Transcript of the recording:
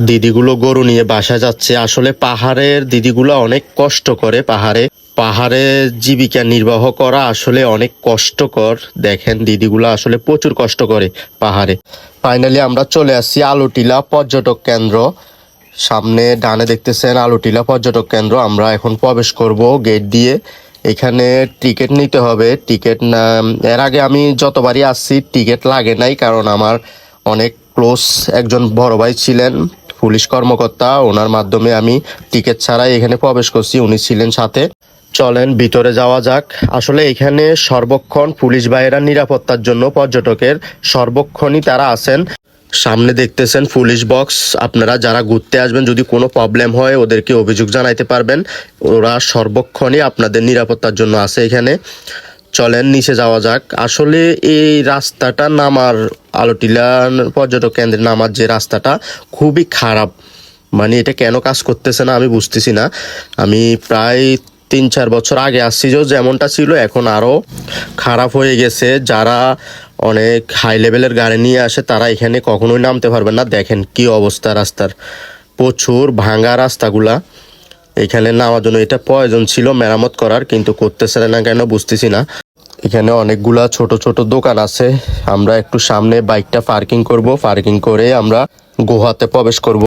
দিদিগুলো গরু নিয়ে বাসা যাচ্ছে। আসলে পাহাড়ের দিদিগুলো অনেক কষ্ট করে। পাহাড়ে জীবিকা নির্বাহ করা আসলে অনেক কষ্টকর। দেখেন দিদিগুলো আসলে প্রচুর কষ্ট করে পাহাড়ে। ফাইনালি আমরা চলে আসছি আলুটিলা পর্যটক কেন্দ্র। সামনে ডানে দেখতেছেন আলুটিলা পর্যটক কেন্দ্র। আমরা এখন প্রবেশ করব গেট দিয়ে। এখানে টিকিট নিতে হবে। টিকিট না, এর আগে আমি যতবারই আসছি টিকিট লাগে নাই, কারণ আমার অনেক ক্লোজ একজন বড় ভাই ছিলেন পুলিশ কর্মকর্তা, ওনার মাধ্যমে আমি টিকিট ছাড়াই এখানে প্রবেশ করছি, উনি ছিলেন সাথে। চলেন ভিতরে যাওয়া যাক। আসলে এখানে সর্বক্ষণ পুলিশ ভাইয়েরা নিরাপত্তার জন্য পর্যটকের সর্বক্ষণই তারা আছেন। সামনে দেখতেছেন পুলিশ বক্স। আপনারা যারা ঘুরতে আসবেন যদি কোনো প্রবলেম হয় ওদেরকে অভিযোগ জানাইতে পারবেন। ওরা সর্বক্ষণই আপনাদের নিরাপত্তার জন্য আছে এখানে। চলেন নিচে যাওয়া যাক। আসলে এই রাস্তাটা নামার, আলুটিলা পর্যটক কেন্দ্রে নামার যে রাস্তাটা খুবই খারাপ। মানে এটা কেন কাজ করতেছে না আমি বুঝতেছি না। আমি প্রায় 3-4 বছর আগে আসছি, যেমনটা ছিল এখন আরও খারাপ হয়ে গেছে। যারা অনেক হাই লেভেলের গাড়ি নিয়ে আসে তারা এখানে কখনোই নামতে পারবেন না। দেখেন কি অবস্থা রাস্তার, প্রচুর ভাঙা রাস্তাগুলা। এখানে নামার জন্য এটা প্রয়োজন ছিল মেরামত করার, কিন্তু করতেছে না কেন বুঝতেছি না। এখানে অনেকগুলা ছোট ছোট দোকান আছে। আমরা একটু সামনে বাইকটা পার্কিং করব, পার্কিং করে আমরা গুহাতে প্রবেশ করব।